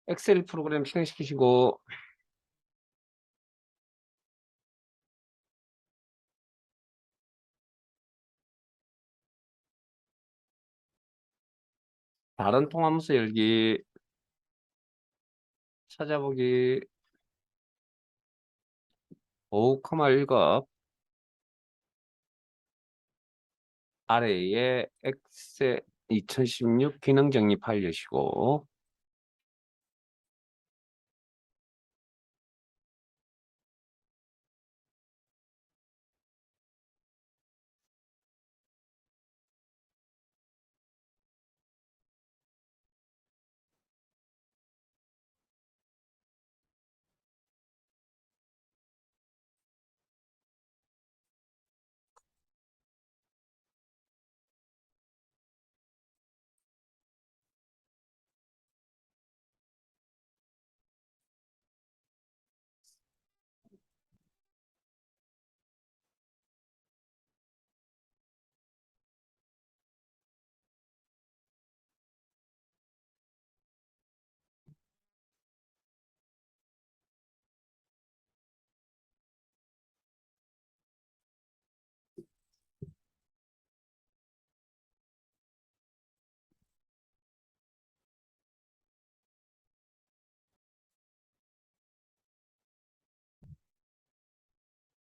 엑셀 프로그램 실행시키시고 다른 통함수 열기 찾아보기 5,1급 아래에 엑셀 2016 기능 정리 파일 여시고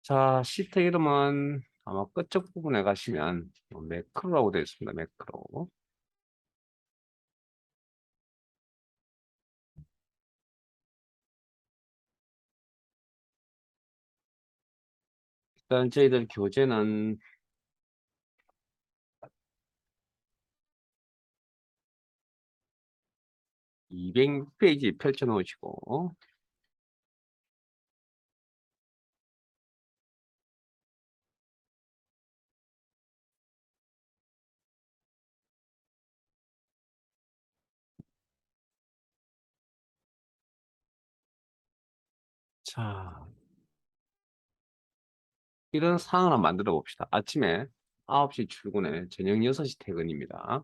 자 시트 이름은 아마 끝쪽 부분에 가시면 매크로라고 되어 있습니다. 매크로. 일단 저희들 교재는 200페이지 펼쳐 놓으시고 자 이런 상황을 한번 만들어 봅시다. 아침에 9시 출근에 저녁 6시 퇴근입니다.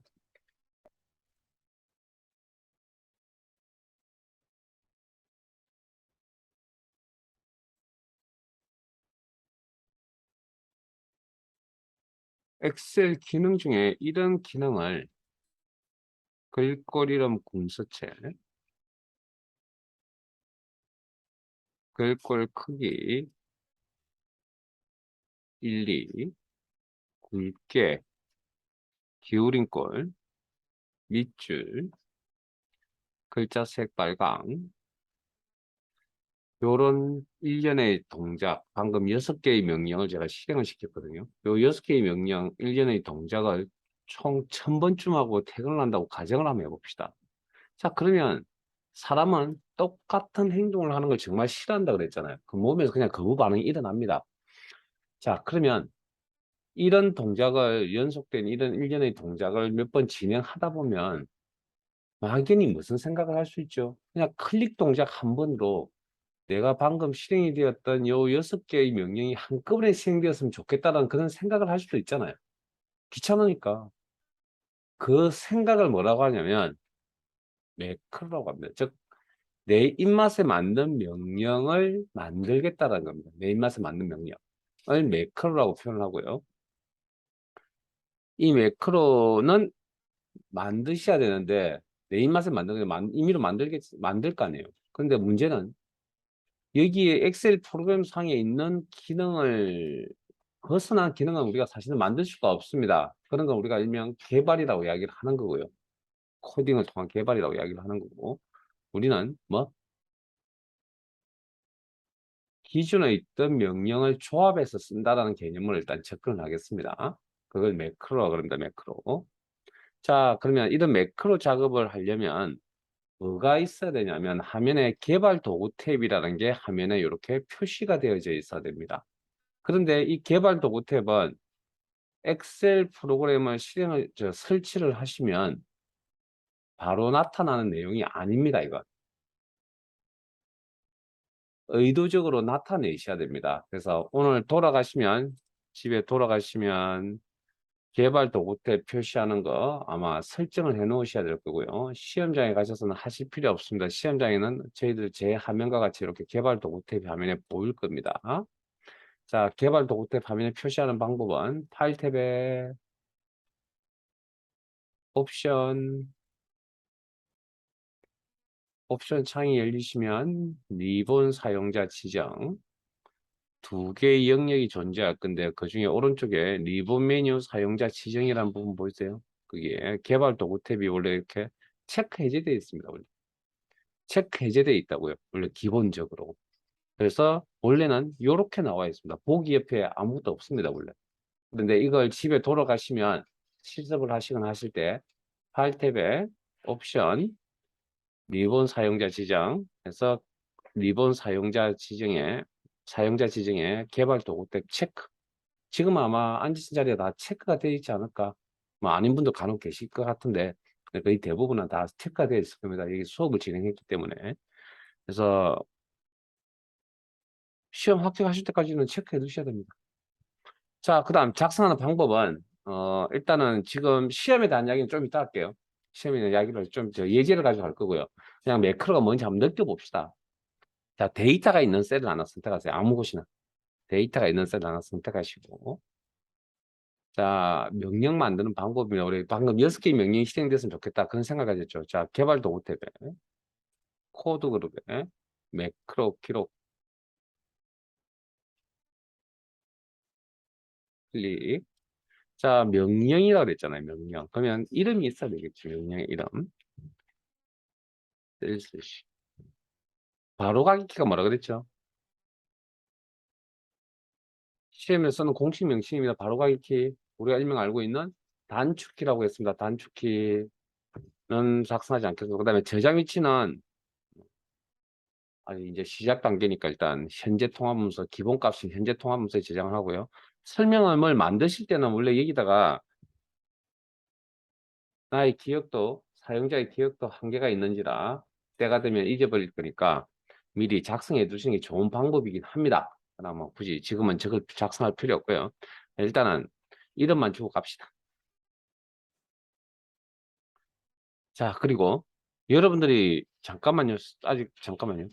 엑셀 기능 중에 이런 기능을 글꼴 이름 궁서체, 글꼴 크기 1, 2, 굵게, 기울인 꼴, 밑줄, 글자 색 빨강, 요런 일련의 동작, 방금 6개의 명령을 제가 실행을 시켰거든요. 요 6개의 명령, 일련의 동작을 총 1000번쯤 하고 퇴근을 한다고 가정을 한번 해봅시다. 자, 그러면 사람은 똑같은 행동을 하는 걸 정말 싫어한다 그랬잖아요. 그 몸에서 그냥 거부 반응이 일어납니다. 자, 그러면 이런 동작을 연속된 이런 일련의 동작을 몇 번 진행하다 보면 막연히 무슨 생각을 할 수 있죠? 그냥 클릭 동작 한 번으로 내가 방금 실행이 되었던 요 6개의 명령이 한꺼번에 실행되었으면 좋겠다는 그런 생각을 할 수도 있잖아요. 귀찮으니까. 그 생각을 뭐라고 하냐면 매크로라고 합니다. 즉, 내 입맛에 맞는 명령을 만들겠다는 겁니다. 내 입맛에 맞는 명령을 매크로라고 표현을 하고요. 이 매크로는 만드셔야 되는데 내 입맛에 만드는 게 임의로 만들 거 아니에요. 근데 문제는 여기에 엑셀 프로그램 상에 있는 기능을 벗어난 기능은 우리가 사실은 만들 수가 없습니다. 그런 건 우리가 일명 개발이라고 이야기를 하는 거고요. 코딩을 통한 개발이라고 이야기를 하는 거고, 우리는 뭐 기존에 있던 명령을 조합해서 쓴다라는 개념을 일단 접근을 하겠습니다. 그걸 매크로라고 그럽니다. 매크로. 자, 그러면 이런 매크로 작업을 하려면 뭐가 있어야 되냐면 화면에 개발 도구 탭이라는 게 화면에 이렇게 표시가 되어져 있어야 됩니다. 그런데 이 개발 도구 탭은 엑셀 프로그램을 설치를 하시면 바로 나타나는 내용이 아닙니다. 이건 의도적으로 나타내셔야 됩니다. 그래서 오늘 돌아가시면 집에 돌아가시면 개발 도구탭 표시하는 거 아마 설정을 해 놓으셔야 될 거고요. 시험장에 가셔서는 하실 필요 없습니다. 시험장에는 저희들 제 화면과 같이 이렇게 개발 도구탭이 화면에 보일 겁니다. 자, 개발 도구탭 화면에 표시하는 방법은 파일 탭에 옵션, 옵션 창이 열리시면 리본 사용자 지정 두 개의 영역이 존재할 건데 그중에 오른쪽에 리본 메뉴 사용자 지정이라는 부분 보이세요? 그게 개발 도구 탭이 원래 이렇게 체크 해제되어 있습니다. 원래. 체크 해제되어 있다고요. 원래 기본적으로. 그래서 원래는 이렇게 나와 있습니다. 보기 옆에 아무것도 없습니다. 원래. 그런데 이걸 집에 돌아가시면 실습을 하시거나 하실 때 파일 탭에 옵션 리본 사용자 지정 해서 리본 사용자 지정에 개발 도구 탭 체크. 지금 아마 앉으신 자리에 다 체크가 되어 있지 않을까? 뭐 아닌 분도 간혹 계실 것 같은데 거의 대부분은 다 체크가 되어 있을 겁니다. 이게 수업을 진행했기 때문에. 그래서 시험 합격하실 때까지는 체크해 두셔야 됩니다. 자, 그 다음 작성하는 방법은 일단은 지금 시험에 대한 이야기는 좀 이따 할게요. 시험에 대한 이야기를 좀 예제를 가지고 할 거고요. 그냥 매크로가 뭔지 한번 느껴봅시다. 자, 데이터가 있는 셀을 하나 선택하세요. 아무 곳이나. 데이터가 있는 셀을 하나 선택하시고 자, 명령 만드는 방법이면 우리 방금 6개의 명령이 실행됐으면 좋겠다. 그런 생각 가졌죠. 자, 개발 도구 탭에 코드 그룹에 매크로 기록 클릭. 자, 명령이라고 그랬잖아요. 명령. 그러면 이름이 있어야 되겠죠. 명령의 이름. 셀스시. 바로 가기 키가 뭐라 그랬죠? 시험에서는 공식 명칭입니다. 바로 가기 키. 우리가 일명 알고 있는 단축키라고 했습니다. 단축키는 작성하지 않겠습니다. 그 다음에 저장 위치는 아니 이제 시작 단계니까 일단 현재 통화문서 기본값인 현재 통화문서에 저장을 하고요. 설명을 만드실 때는 원래 여기다가 나의 기억도 사용자의 기억도 한계가 있는지라 때가 되면 잊어버릴 거니까 미리 작성해 두시는 게 좋은 방법이긴 합니다. 그러나 뭐 굳이 지금은 저걸 작성할 필요 없고요. 일단은 이름만 주고 갑시다. 자, 그리고 여러분들이 잠깐만요. 아직 잠깐만요.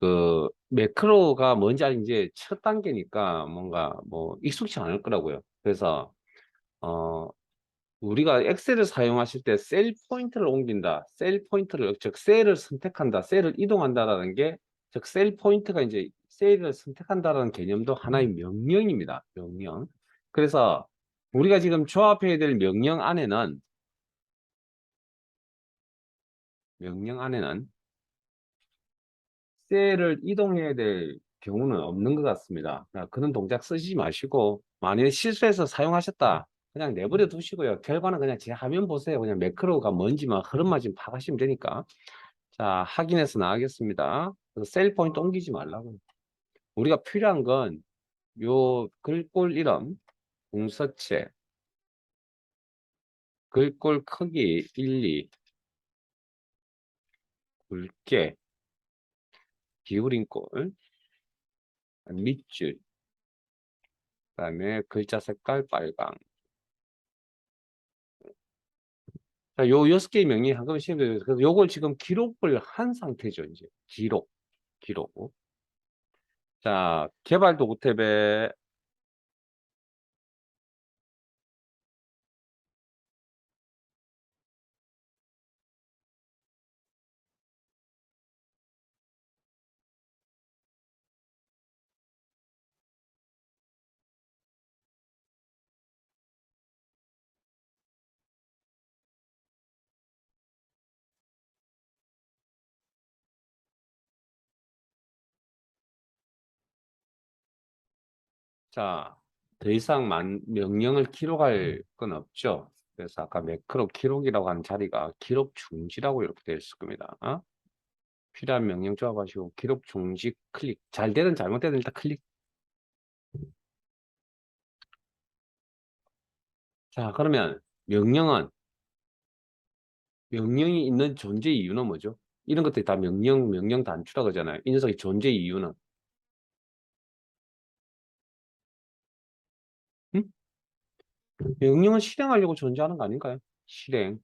그 매크로가 뭔지 아직 이제 첫 단계니까 뭔가 뭐 익숙치 않을 거라고요. 그래서 우리가 엑셀을 사용하실 때 셀 포인트를 옮긴다, 셀 포인트를 즉 셀을 선택한다, 셀을 이동한다라는 게 즉 셀 포인트가 이제 셀을 선택한다라는 개념도 하나의 명령입니다. 명령. 그래서 우리가 지금 조합해야 될 명령 안에는 셀을 이동해야 될 경우는 없는 것 같습니다. 그런 동작 쓰시지 마시고 만약에 실수해서 사용하셨다. 그냥 내버려 두시고요. 결과는 그냥 제 화면 보세요. 그냥 매크로가 뭔지만 흐름만 좀 파가시면 되니까. 자, 확인해서 나가겠습니다. 셀 포인트 옮기지 말라고. 우리가 필요한 건 요 글꼴 이름, 궁서체, 글꼴 크기 1, 2, 굵게, 기울인 꼴, 밑줄, 그다음에 글자 색깔 빨강. 자, 요 6개의 명령이 한꺼번에 시험돼요. 그래서 요걸 지금 기록을 한 상태죠, 이제. 기록. 자, 개발 도구 탭에 자, 더 이상 명령을 기록할 건 없죠. 그래서 아까 매크로 기록이라고 하는 자리가 기록 중지라고 이렇게 되어 있을 겁니다. 필요한 명령 조합하시고 기록 중지 클릭. 잘 되든 잘못되든 일단 클릭. 자, 그러면 명령이 있는 존재 이유는 뭐죠? 이런 것들이 다 명령 단추라고 하잖아요. 이 녀석의 존재 이유는. 음? 명령은 실행하려고 존재하는 거 아닌가요? 실행,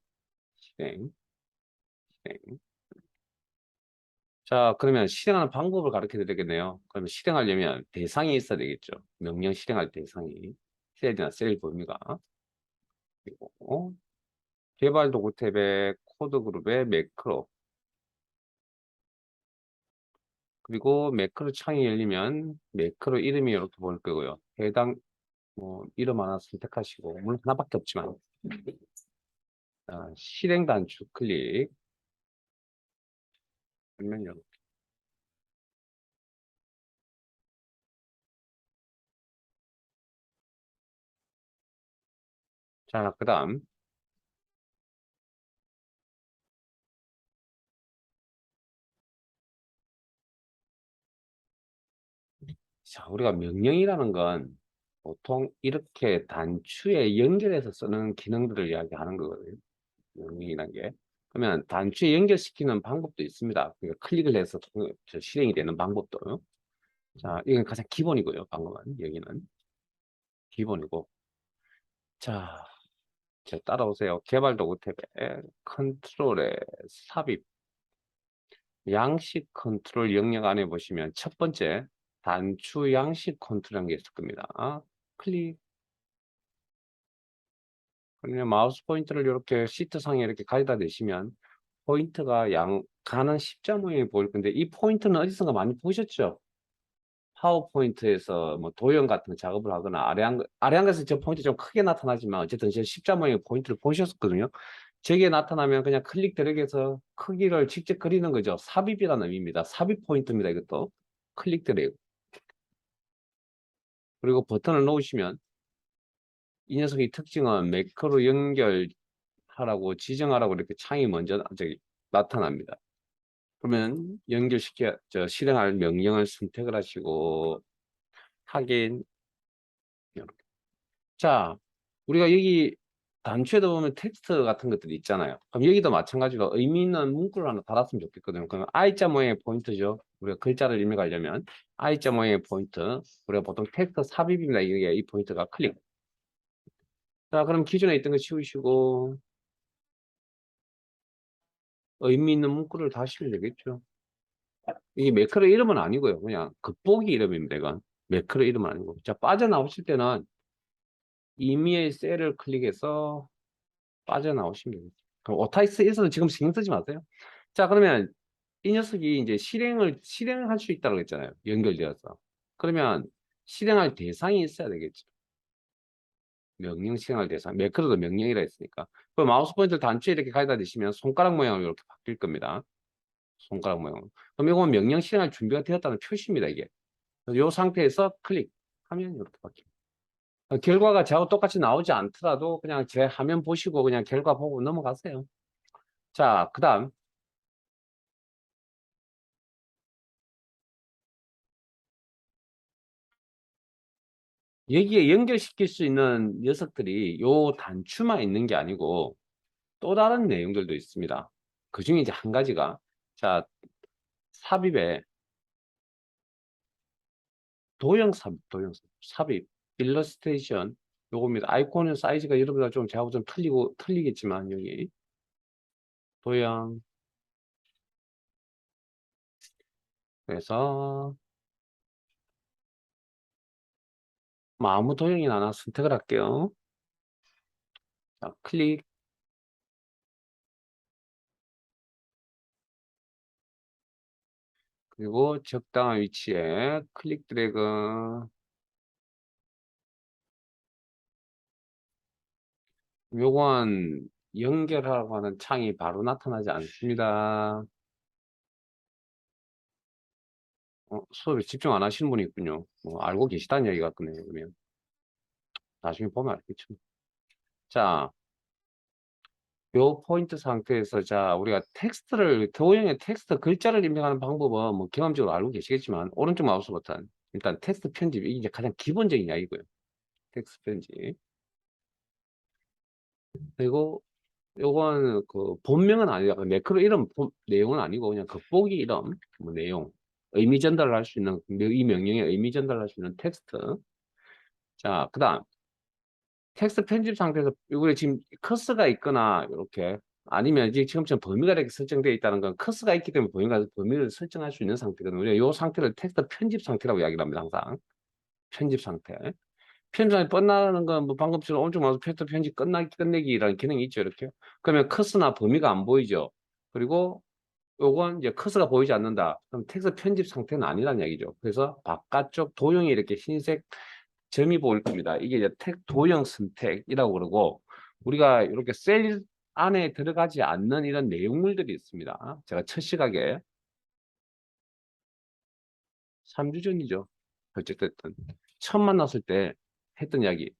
실행, 실행. 자, 그러면 실행하는 방법을 가르쳐 드리겠네요. 그러면 실행하려면 대상이 있어야 되겠죠. 명령 실행할 대상이. 셀이나 셀 범위가. 그리고 개발 도구 탭에 코드 그룹에 매크로. 그리고 매크로 창이 열리면 매크로 이름이 이렇게 보일 거고요. 해당 이름 하나 선택하시고, 물론 하나밖에 없지만. 자, 실행 단추 클릭. 그러면 이렇게. 자, 그 다음. 자, 우리가 명령이라는 건 보통 이렇게 단추에 연결해서 쓰는 기능들을 이야기하는 거거든요. 명령이라는 게. 그러면 단추에 연결시키는 방법도 있습니다. 그러니까 클릭을 해서 실행이 되는 방법도. 자, 이건 가장 기본이고요. 방금은 여기는 기본이고. 자, 따라오세요. 개발 도구 탭에 컨트롤에 삽입, 양식 컨트롤 영역 안에 보시면 첫 번째 단추 양식 컨트롤이라는 게 있을 겁니다. 클릭. 그러면 마우스 포인터를 이렇게 시트 상에 이렇게 가져다 대시면 포인트가 가는 십자 모양이 보일 건데, 이 포인트는 어디선가 많이 보셨죠? 파워포인트에서 뭐 도형 같은 작업을 하거나 아래한에서 저 포인트 좀 크게 나타나지만 어쨌든 제 십자 모양의 포인트를 보셨었거든요. 저게 나타나면 그냥 클릭 드래그해서 크기를 직접 그리는 거죠. 삽입이라는 의미입니다. 삽입 포인트입니다. 이것도 클릭 드래그. 그리고 버튼을 놓으시면 이 녀석의 특징은 매크로 연결하라고 지정하라고 이렇게 창이 먼저 나타납니다. 그러면 실행할 명령을 선택을 하시고 확인. 이렇게. 자, 우리가 여기 단추에도 보면 텍스트 같은 것들이 있잖아요. 그럼 여기도 마찬가지로 의미 있는 문구를 하나 달았으면 좋겠거든요. 그럼 I자 모양의 포인트죠. 우리가 글자를 입력하려면 I자 모양의 포인트. 우리가 보통 텍스트 삽입입니다. 이게 이 포인트가 클릭. 자, 그럼 기존에 있던 거 치우시고 의미 있는 문구를 다시면 되겠죠. 이게 매크로 이름은 아니고요. 그냥 겉보기 이름입니다. 이건 매크로 이름은 아니고. 자, 빠져나오실 때는 임의의 셀을 클릭해서 빠져나오시면 되겠죠. 그럼 오타이스에서는 지금 신경 쓰지 마세요. 자, 그러면 이 녀석이 이제 실행할 수 있다고 했잖아요. 연결되어서. 그러면 실행할 대상이 있어야 되겠죠. 명령 실행할 대상. 매크로도 명령이라 했으니까. 그 마우스 포인터 단추에 이렇게 가져다 대시면 손가락 모양으로 이렇게 바뀔 겁니다. 손가락 모양. 그럼 이건 명령 실행할 준비가 되었다는 표시입니다, 이게. 이 상태에서 클릭하면 이렇게 바뀝니다. 결과가 저하고 똑같이 나오지 않더라도 그냥 제 화면 보시고 그냥 결과 보고 넘어가세요. 자, 그 다음. 여기에 연결시킬 수 있는 녀석들이 요 단추만 있는 게 아니고 또 다른 내용들도 있습니다. 그 중에 이제 한 가지가, 자, 삽입에 삽입, 일러스트레이션, 요겁니다. 아이콘의 사이즈가 여러분들 좀 저하고 좀 틀리겠지만, 여기, 도형, 그래서, 뭐 아무 도형이나 하나 선택을 할게요. 자, 클릭. 그리고 적당한 위치에 클릭 드래그. 요건 연결하라고 하는 창이 바로 나타나지 않습니다. 수업에 집중 안 하시는 분이 있군요. 알고 계시다는 얘기 같거든요. 그러면 나중에 보면 알겠죠. 자, 요 포인트 상태에서 우리가 도형의 텍스트 글자를 입력하는 방법은 뭐 경험적으로 알고 계시겠지만 오른쪽 마우스 버튼 일단 텍스트 편집, 이게 이제 가장 기본적인 이야기고요. 텍스트 편집. 그리고 요건 그 본명은 아니라 매크로 이름 내용은 아니고 그냥 겉보기 이름 내용, 의미 전달을 할 수 있는 이 명령의 의미 전달을 할 수 있는 텍스트. 자, 그다음 텍스트 편집 상태에서 우리 지금 커스가 있거나 이렇게 아니면 이제 지금처럼 범위가 이렇게 설정되어 있다는 건 커스가 있기 때문에 범위를 설정할 수 있는 상태거든요. 우리가 이 상태를 텍스트 편집 상태라고 이야기를 합니다. 항상 편집 상태. 편집 상태 끝나는 건 뭐 방금처럼 오른쪽 마우스 텍스트 편집 끝내기라는 기능이 있죠. 이렇게 그러면 커스나 범위가 안 보이죠. 그리고 요건 이제 커서가 보이지 않는다. 그럼 텍스트 편집 상태는 아니라는 얘기죠. 그래서 바깥쪽 도형이 이렇게 흰색 점이 보일 겁니다. 이게 이제 도형 선택이라고 그러고 우리가 이렇게 셀 안에 들어가지 않는 이런 내용물들이 있습니다. 제가 첫 시각에 3주 전이죠. 어쨌든 처음 만났을 때 했던 이야기.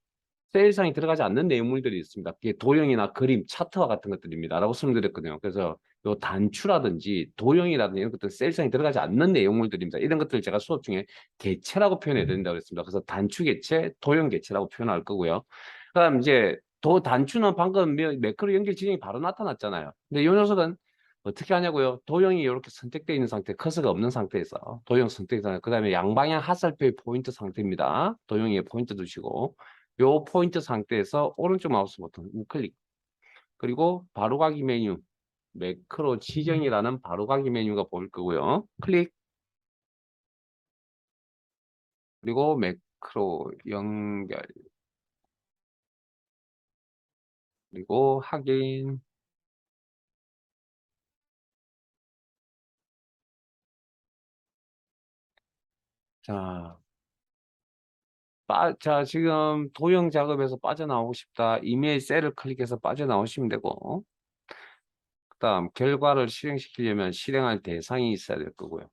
셀상에 들어가지 않는 내용물들이 있습니다. 그게 도형이나 그림, 차트와 같은 것들입니다. 라고 설명드렸거든요. 그래서 요 단추라든지 도형이라든지 이런 것들 셀상에 들어가지 않는 내용물들입니다. 이런 것들을 제가 수업 중에 개체라고 표현해야 된다고 했습니다. 그래서 단추 개체, 도형 개체라고 표현할 거고요. 그다음 이제 단추는 방금 매크로 연결 지정이 바로 나타났잖아요. 근데 이 녀석은 어떻게 하냐고요? 도형이 이렇게 선택되어 있는 상태, 커서가 없는 상태에서 도형 선택, 그다음에 양방향 하살표의 포인트 상태입니다. 도형에 포인트 두시고 요 포인트 상태에서 오른쪽 마우스 버튼 우클릭 그리고 바로가기 메뉴 매크로 지정이라는 바로가기 메뉴가 보일 거고요. 클릭 그리고 매크로 연결 그리고 확인. 자, 자 지금 도형 작업에서 빠져나오고 싶다. 이메일 셀을 클릭해서 빠져나오시면 되고 그다음 결과를 실행시키려면 실행할 대상이 있어야 될 거고요.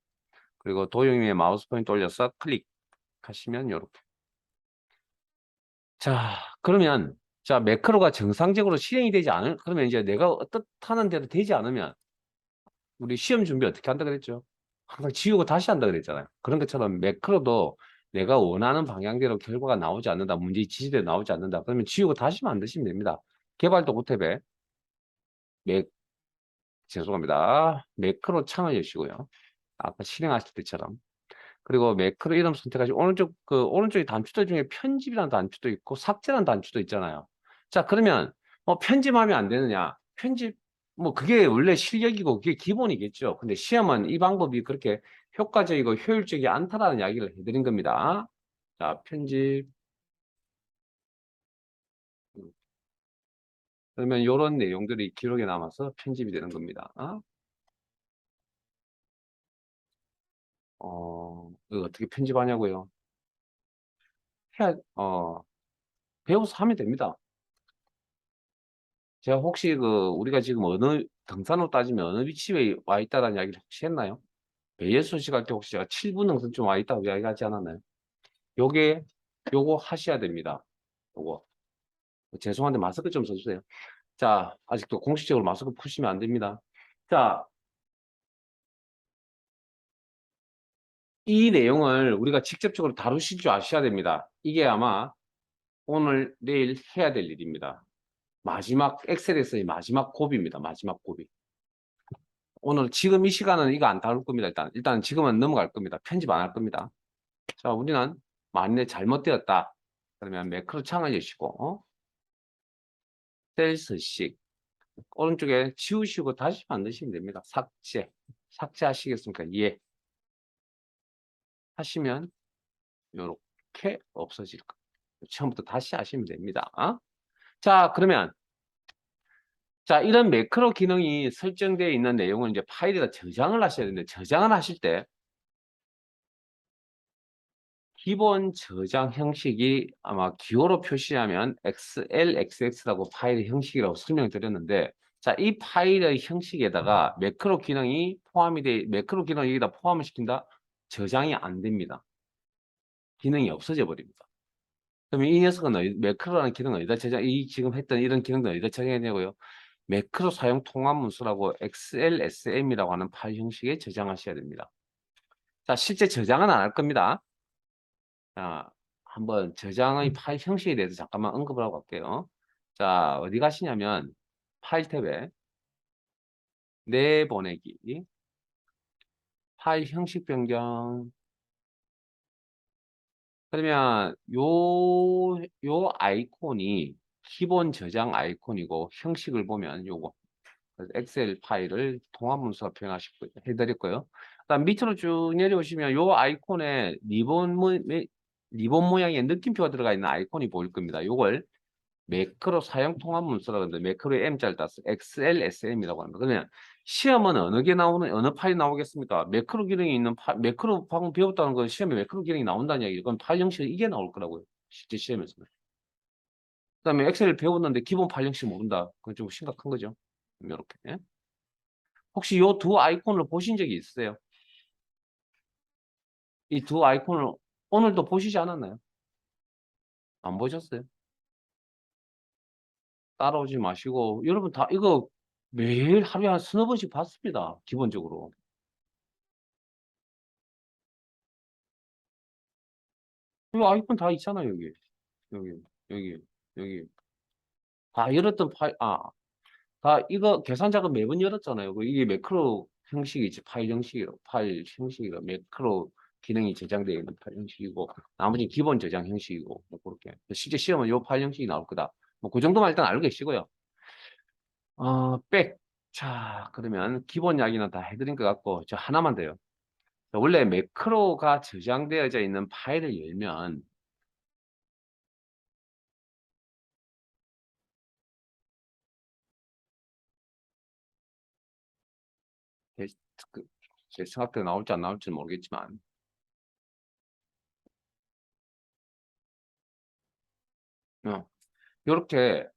그리고 도형 위에 마우스 포인트 올려서 클릭하시면 이렇게. 자, 그러면 자 매크로가 정상적으로 실행이 되지 않을 그러면 이제 내가 어떻다는 대로 되지 않으면 우리 시험 준비 어떻게 한다 그랬죠? 항상 지우고 다시 한다 그랬잖아요. 그런 것처럼 매크로도 내가 원하는 방향대로 결과가 나오지 않는다. 문제 지시대로 나오지 않는다. 그러면 지우고 다시 만드시면 됩니다. 개발도 못해배 매 죄송합니다. 매크로 창을 여시고요. 아까 실행하실 때처럼. 그리고 매크로 이름 선택하시고 오른쪽에 단추들 중에 편집이라는 단추도 있고 삭제라는 단추도 있잖아요. 자, 그러면 편집하면 안 되느냐? 편집 뭐 그게 원래 실력이고 그게 기본이겠죠. 근데 시험은 이 방법이 그렇게 효과적이고 효율적이 않다라는 이야기를 해드린 겁니다. 자, 편집. 그러면 이런 내용들이 기록에 남아서 편집이 되는 겁니다. 이거 어떻게 편집하냐고요? 해야, 배워서 하면 됩니다. 제가 혹시 우리가 지금 등산으로 따지면 어느 위치에 와 있다는 이야기를 혹시 했나요? 배예수식 할 때 혹시 제가 7분 능선 좀 와 있다고 이야기하지 않았나요? 요게, 요거 하셔야 됩니다. 요거. 죄송한데 마스크 좀 써주세요. 자, 아직도 공식적으로 마스크 푸시면 안 됩니다. 자, 이 내용을 우리가 직접적으로 다루실 줄 아셔야 됩니다. 이게 아마 오늘, 내일 해야 될 일입니다. 엑셀에서의 마지막 고비입니다. 마지막 고비. 오늘 지금 이 시간은 이거 안 다룰 겁니다. 일단 지금은 넘어갈 겁니다. 편집 안 할 겁니다. 자, 우리는 만일에 잘못되었다. 그러면 매크로 창을 여시고 셀스식 오른쪽에 지우시고 다시 만드시면 됩니다. 삭제하시겠습니까? 예. 하시면 이렇게 없어질 겁니다. 처음부터 다시 하시면 됩니다. 자, 그러면 자, 이런 매크로 기능이 설정되어 있는 내용을 이제 파일에다 저장을 하셔야 되는데 저장을 하실 때 기본 저장 형식이 아마 기호로 표시하면 XLXX라고 파일 형식이라고 설명드렸는데 자, 이 파일의 형식에다가 매크로 기능을 여기다 포함을 시킨다? 저장이 안 됩니다. 기능이 없어져 버립니다. 그러면 이 녀석은 매크로라는 기능은 지금 했던 이런 기능은 어디다 저장했냐고요? 매크로 사용 통합 문서라고 XLSM이라고 하는 파일 형식에 저장하셔야 됩니다. 자, 실제 저장은 안 할 겁니다. 자, 한번 저장의 파일 형식에 대해서 잠깐만 언급을 하고 갈게요. 자, 어디 가시냐면 파일 탭에 내보내기, 파일 형식 변경, 그러면 요 아이콘이 기본 저장 아이콘이고 형식을 보면 요거 그래서 엑셀 파일을 통합 문서로 해드렸고요. 그다음 밑으로 쭉 내려오시면 요 아이콘에 리본 모양의 느낌표가 들어가 있는 아이콘이 보일 겁니다. 요걸 매크로 사용 통합 문서라고 하는데 매크로에 M자를 따서 XLSM이라고 합니다. 그러면 시험은 어느 파일이 나오겠습니까? 매크로 기능이 있는 매크로 방금 배웠다는 건 시험에 매크로 기능이 나온다는 이야기. 그럼 파일 형식은 이게 나올 거라고요. 실제 시험에서는. 그다음에 엑셀을 배웠는데 기본 파일 형식 모른다. 그건 좀 심각한 거죠. 이렇게. 혹시 요 두 아이콘을 보신 적이 있으세요? 이 두 아이콘을 오늘도 보시지 않았나요? 안 보셨어요? 따라오지 마시고 여러분 다 이거 매일 하루에 한 서너 번씩 봤습니다. 기본적으로. 이 아이콘 다 있잖아요, 여기. 여기, 여기, 여기. 다 열었던 다 이거 계산 작업 매번 열었잖아요. 이게 매크로 형식이지, 파일 형식이라 매크로 기능이 저장되어 있는 파일 형식이고, 나머지는 기본 저장 형식이고, 뭐 그렇게. 실제 시험은 요 파일 형식이 나올 거다. 뭐 그 정도만 일단 알고 계시고요. 백. 자, 그러면 기본 이야기는 다 해드린 것 같고, 저 하나만 더요. 원래 매크로가 저장되어져 있는 파일을 열면 제, 제 생각대로 나올지 안 나올지는 모르겠지만 이렇게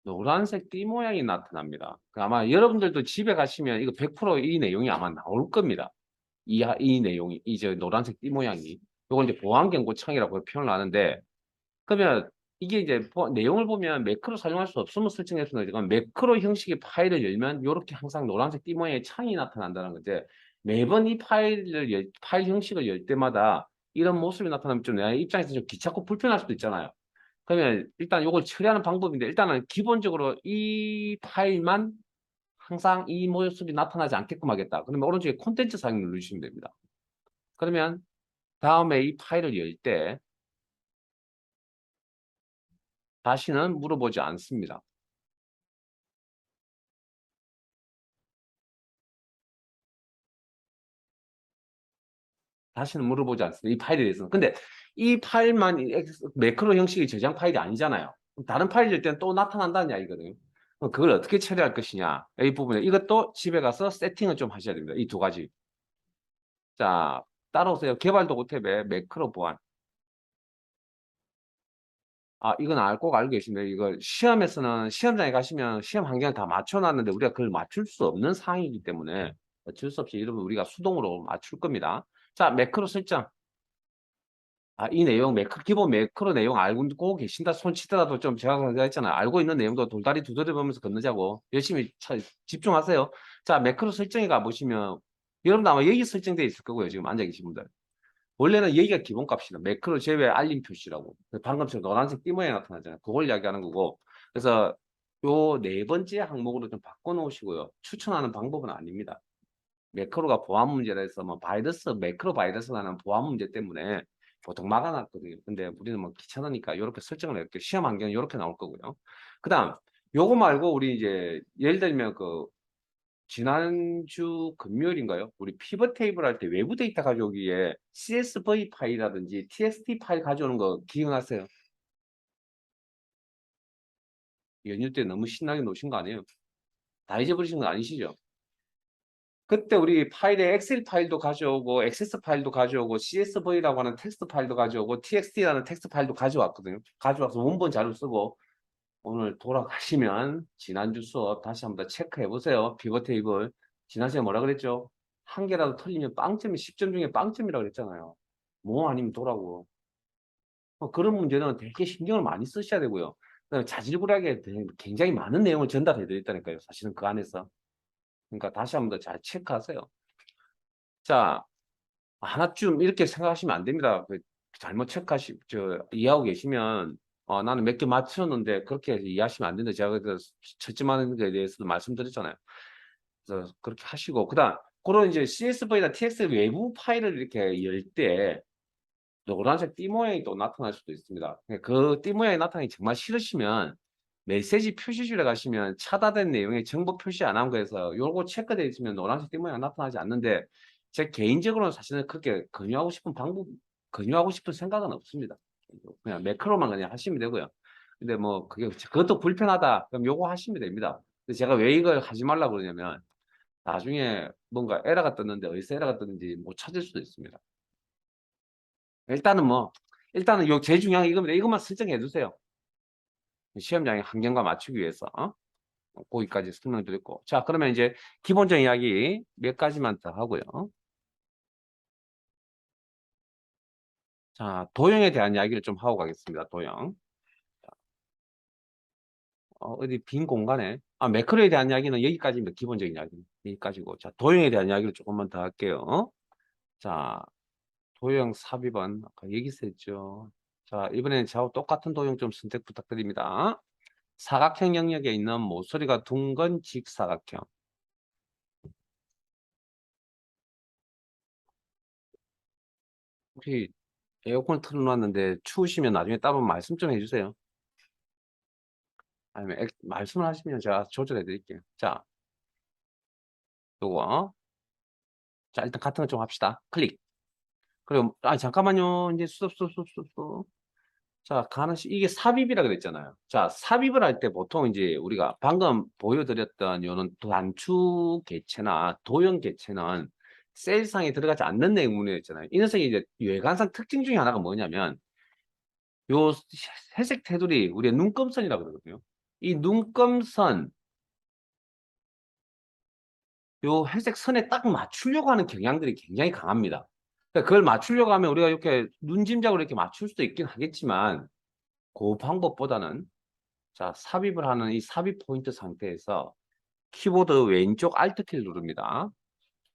노란색 띠 모양이 나타납니다. 아마 여러분들도 집에 가시면 이거 100%이 내용이 아마 나올 겁니다. 이 내용이 이제 노란색 띠 모양이 이걸 이제 보안경고창이라고 표현을 하는데 그러면 이게 이제 내용을 보면 매크로 사용할 수 없으면 설정했으면 되지만 매크로 형식의 파일을 열면 이렇게 항상 노란색 띠 모양의 창이 나타난다는 건데 매번 이 파일 형식을 열 때마다 이런 모습이 나타나면 좀 내 입장에서 좀 귀찮고 불편할 수도 있잖아요. 그러면 일단 이걸 처리하는 방법인데 일단은 기본적으로 이 파일만 항상 이 모습이 나타나지 않게끔 하겠다. 그러면 오른쪽에 콘텐츠 사용 누르시면 됩니다. 그러면 다음에 이 파일을 열 때 다시는 물어보지 않습니다. 다시는 물어보지 않습니다. 이 파일에 대해서는. 근데 이 파일만 매크로 형식의 저장 파일이 아니잖아요. 다른 파일일 때는 또 나타난다는 이야기거든요. 그럼 그걸 어떻게 처리할 것이냐. 이 부분에 이것도 집에 가서 세팅을 좀 하셔야 됩니다. 이 두 가지. 자, 따라오세요. 개발도구 탭에 매크로 보안. 이건 꼭 알고 계신데 이거 시험에서는 시험장에 가시면 시험 환경을 다 맞춰놨는데 우리가 그걸 맞출 수 없는 상황이기 때문에 어쩔 수 없이 여러분 우리가 수동으로 맞출 겁니다. 자, 매크로 설정. 이 내용 기본 매크로 내용 알고 계신다 손치더라도 좀 제가 했잖아요. 알고 있는 내용도 돌다리 두드려 보면서 건너자고 열심히 집중하세요. 자, 매크로 설정에 가보시면 여러분 아마 여기 설정되어 있을 거고요. 지금 앉아 계신 분들. 원래는 여기가 기본값이다. 매크로 제외 알림 표시라고. 방금처럼 노란색 띠모에 나타나잖아요. 그걸 이야기하는 거고. 그래서 요 네 번째 항목으로 좀 바꿔놓으시고요. 추천하는 방법은 아닙니다. 매크로가 보안 문제라 해서 뭐 매크로 바이러스라는 보안 문제 때문에 보통 막아놨거든요. 근데 우리는 뭐 귀찮으니까 이렇게 설정을 이렇게 시험 환경은 이렇게 나올 거고요. 그다음 요거 말고 우리 이제 예를 들면 지난주 금요일인가요? 우리 피벗 테이블 할 때 외부 데이터 가져오기에 CSV 파일이라든지 TXT 파일 가져오는 거 기억나세요? 연휴 때 너무 신나게 노신 거 아니에요? 다 잊어버리신 거 아니시죠? 그때 우리 파일에 엑셀 파일도 가져오고 액세스 파일도 가져오고 CSV라고 하는 텍스트 파일도 가져오고 TXT라는 텍스트 파일도 가져왔거든요. 가져와서 원본 자료 쓰고 오늘 돌아가시면 지난주 수업 다시 한번 더 체크해 보세요. 피벗 테이블. 지난 시간에 뭐라 그랬죠? 한 개라도 틀리면 빵점이 10점 중에 빵점이라고 그랬잖아요. 뭐 아니면 도라고. 그런 문제는 되게 신경을 많이 쓰셔야 되고요. 그다음에 자질구레하게 굉장히 많은 내용을 전달해 드렸다니까요. 사실은 그 안에서. 그러니까 다시 한번 더 잘 체크하세요. 자, 하나쯤 이렇게 생각하시면 안 됩니다. 잘못 이해하고 계시면, 나는 몇 개 맞췄는데 그렇게 이해하시면 안 된다. 제가 그래서 채점하는 것에 대해서도 말씀드렸잖아요. 그래서 그렇게 하시고, 그다음, 그런 이제 CSV나 TX 외부 파일을 이렇게 열 때, 노란색 띠 모양이 또 나타날 수도 있습니다. 그 띠 모양이 나타나기 정말 싫으시면 메시지 표시줄에 가시면 차단된 내용에 정보 표시 안 한 거에서 요거 체크되어 있으면 노란색 띠 모양 나타나지 않는데 제 개인적으로는 사실은 그렇게 권유하고 싶은 생각은 없습니다. 그냥 매크로만 그냥 하시면 되고요. 근데 뭐 그것도 불편하다 그럼 요거 하시면 됩니다. 근데 제가 왜 이걸 하지 말라고 그러냐면 나중에 뭔가 에러가 떴는데 어디서 에러가 떴는지 못 찾을 수도 있습니다. 일단은 요 제일 중요한 게 이겁니다. 이것만 설정해 두세요. 시험장의 환경과 맞추기 위해서. 거기까지 설명드렸고. 자, 그러면 이제 기본적인 이야기 몇 가지만 더 하고요. 자, 도형에 대한 이야기를 좀 하고 가겠습니다. 도형. 어디 빈 공간에. 매크로에 대한 이야기는 여기까지입니다. 기본적인 이야기. 여기까지고. 자, 도형에 대한 이야기를 조금만 더 할게요. 자, 도형 삽입은 아까 여기서 했죠. 자, 이번에는 저하고 똑같은 도형 좀 선택 부탁드립니다. 사각형 영역에 있는 모서리가 둥근 직사각형. 혹시 에어컨 틀어놨는데 추우시면 나중에 따로 말씀 좀 해주세요. 아니면 말씀을 하시면 제가 조절해 드릴게요. 자, 요거. 자, 일단 같은 거 좀 합시다. 클릭. 그리고, 잠깐만요. 이제 스톱. 자, 이게 삽입이라 그랬잖아요. 자, 삽입을 할 때 보통 이제 우리가 방금 보여드렸던 요런 단추 개체나 도형 개체는 셀상에 들어가지 않는 내용물이었잖아요. 이 녀석이 이제 외관상 특징 중에 하나가 뭐냐면 요 회색 테두리 우리의 눈금선이라고 그러거든요. 이 눈금선 요 회색 선에 딱 맞추려고 하는 경향들이 굉장히 강합니다. 그러니까 그걸 맞추려고 하면 우리가 이렇게 눈짐작으로 이렇게 맞출 수도 있긴 하겠지만 그 방법보다는 자, 삽입을 하는 이 삽입 포인트 상태에서 키보드 왼쪽 Alt 키를 누릅니다.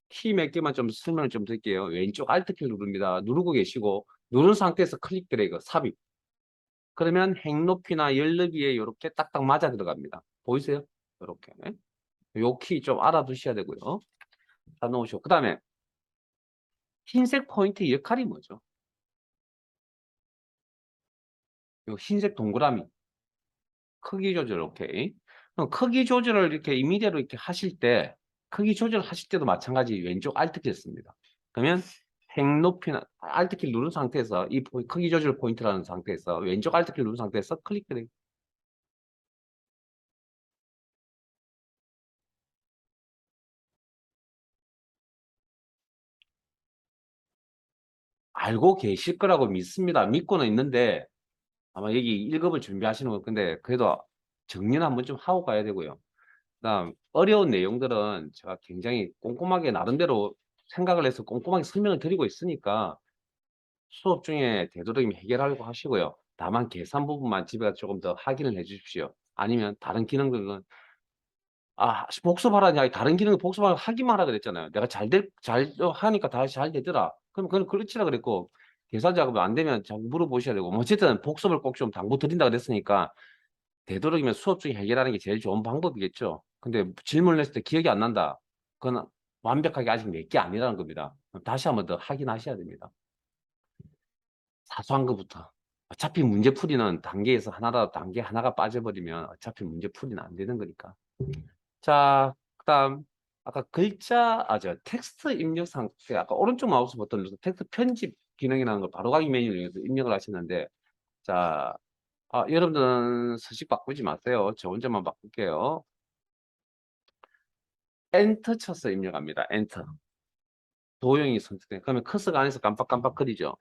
키 몇 개만 좀 설명을 좀 드릴게요. 왼쪽 Alt 키를 누릅니다. 누르고 계시고 누른 상태에서 클릭 드래그 삽입. 그러면 행높이나 열너비에 이렇게 딱딱 맞아 들어갑니다. 보이세요? 이렇게. 요 키 좀 알아두셔야 되고요. 다 넣으시고. 그 다음에 흰색 포인트 역할이 뭐죠? 요 흰색 동그라미. 크기 조절, 오케이. 그럼 크기 조절을 이렇게 임의대로 이렇게 하실 때, 크기 조절하실 때도 마찬가지 왼쪽 Alt키 씁니다. 그러면 행높이나 Alt키 누른 상태에서 이 크기 조절 포인트라는 상태에서 왼쪽 Alt키 누른 상태에서 클릭 드래그. 알고 계실 거라고 믿습니다. 믿고는 있는데 아마 여기 1급을 준비하시는 건 근데 그래도 정리는 한번 좀 하고 가야 되고요. 그다음 어려운 내용들은 제가 굉장히 꼼꼼하게 나름대로 생각을 해서 꼼꼼하게 설명을 드리고 있으니까 수업 중에 되도록이면 해결하려고 하시고요. 다만 계산 부분만 집에 가서 조금 더 확인을 해 주십시오. 아니면 다른 기능들은 복습하라니 다른 기능을 하기만 하라 그랬잖아요. 내가 잘 하니까 다시 잘 되더라. 그럼 그건 그렇지라 그랬고 계산 작업이 안 되면 자꾸 물어보셔야 되고 뭐 어쨌든 복습을 꼭 좀 당부 드린다 그랬으니까 되도록이면 수업 중에 해결하는 게 제일 좋은 방법이겠죠. 근데 질문을 했을 때 기억이 안 난다. 그건 완벽하게 아직 몇 개 아니라는 겁니다. 다시 한번 더 확인하셔야 됩니다. 사소한 것부터. 어차피 문제풀이는 단계에서 단계 하나가 빠져버리면 어차피 문제풀이는 안 되는 거니까. 자, 그다음 아까 텍스트 입력 상태 아까 오른쪽 마우스 버튼 눌러서 텍스트 편집 기능이라는 걸 바로 가기 메뉴를 이용해서 입력을 하시는데 자, 여러분들은 서식 바꾸지 마세요. 저 혼자만 바꿀게요. 엔터 쳐서 입력합니다. 엔터. 도형이 선택돼. 그러면 커서가 안에서 깜빡깜빡거리죠.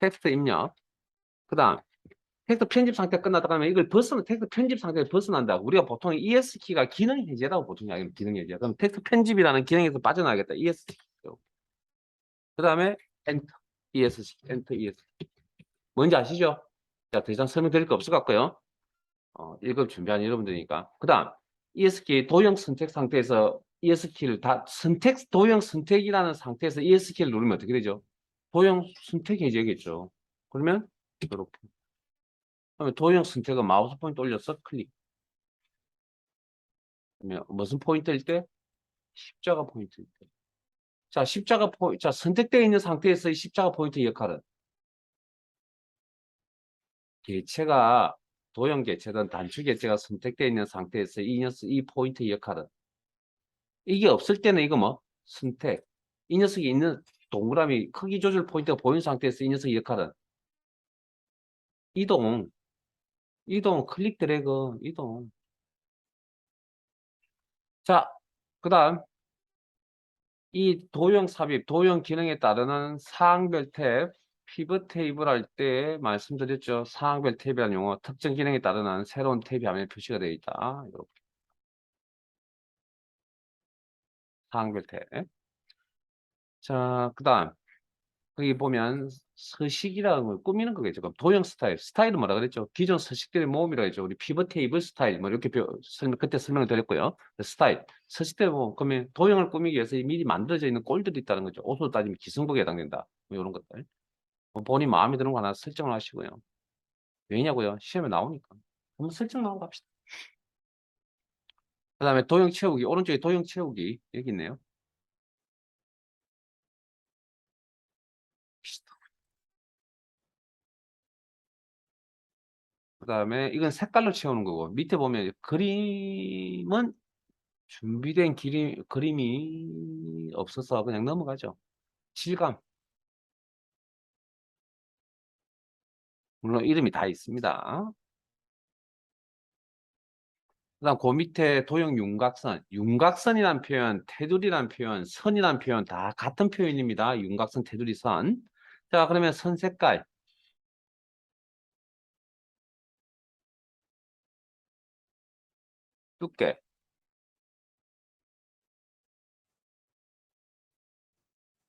텍스트 입력. 그다음 텍스트 편집 상태 끝나다 가면 이걸 텍스트 편집 상태를 벗어난다. 우리가 보통 ES키가 기능 해제라고 보통 이야기합니다. 기능 해제. 그럼 텍스트 편집이라는 기능에서 빠져나가겠다. ES키. 그 다음에 엔터. ESC. 엔터 ESC. 뭔지 아시죠? 자, 더 이상 설명드릴 거 없을 것 같고요. 1급 준비한 여러분들이니까. 그 다음 ES키 도형 선택 상태에서 ES키를 도형 선택이라는 상태에서 ES키를 누르면 어떻게 되죠? 도형 선택 해제겠죠. 그러면 이렇게. 그러면 도형 선택은 마우스 포인트 올려서 클릭. 그러면 무슨 포인트일 때? 십자가 포인트일 때. 자, 자, 선택되어 있는 상태에서 이 십자가 포인트 역할은 개체가 도형 개체든 단축 개체가 선택되어 있는 상태에서 이 포인트 역할은 이게 없을 때는 이거 뭐? 선택. 이 녀석이 있는 동그라미 크기 조절 포인트가 보이는 상태에서 이 녀석의 역할은 이동. 이동, 클릭 드래그, 이동. 자, 그 다음 이 도형 삽입, 도형 기능에 따르는 사항별 탭, 피벗 테이블 할 때 말씀드렸죠. 사항별 탭이라는 용어, 특정 기능에 따르는 새로운 탭이 화면에 표시가 되어 있다. 이렇게 사항별 탭. 자, 그 다음 거기 보면 서식이라는 걸 꾸미는 거겠죠. 그럼 도형 스타일, 스타일은 뭐라 그랬죠? 기존 서식들의 모음이라고 했죠. 우리 피벗 테이블 스타일, 뭐 이렇게 그때 설명을 드렸고요. 스타일, 서식들의 모음, 그러면 도형을 꾸미기 위해서 미리 만들어져 있는 꼴들이 있다는 거죠. 옷으로 따지면 기성복에 해당된다. 뭐 이런 것들. 뭐 본인 마음에 드는 거 하나 설정을 하시고요. 왜냐고요? 시험에 나오니까. 한번 설정 나오고 합시다. 그 다음에 도형 채우기, 오른쪽에 도형 채우기 여기 있네요. 그 다음에 이건 색깔로 채우는 거고 밑에 보면 그림은 준비된 그림이 없어서 그냥 넘어가죠. 질감. 물론 이름이 다 있습니다. 그 다음 그 밑에 도형 윤곽선. 윤곽선이란 표현, 테두리란 표현, 선이란 표현 다 같은 표현입니다. 윤곽선, 테두리, 선. 자, 그러면 선 색깔. 두께.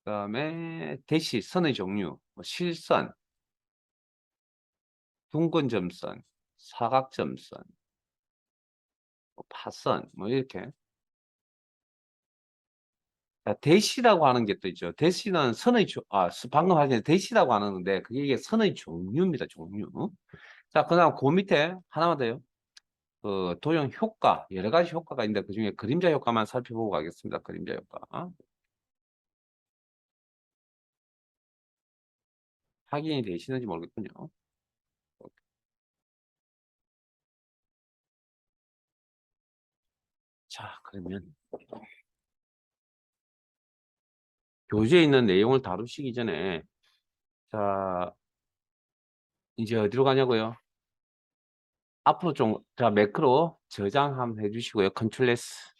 그 다음에 대시, 선의 종류. 뭐 실선, 둥근 점선, 사각점선, 뭐 파선, 뭐 이렇게. 자, 대시라고 하는 게 또 있죠. 대시는 방금 하신 대시라고 하는데 그게 이게 선의 종류입니다. 종류. 자, 그다음 그 밑에 하나만 더요. 그 도형 효과 여러 가지 효과가 있는데 그 중에 그림자 효과만 살펴보고 가겠습니다. 그림자 효과. 확인이 되시는지 모르겠군요. 자, 그러면 교재에 있는 내용을 다루시기 전에 자, 이제 어디로 가냐고요? 앞으로 좀, 자, 매크로 저장 한번 해주시고요. 컨트롤 S.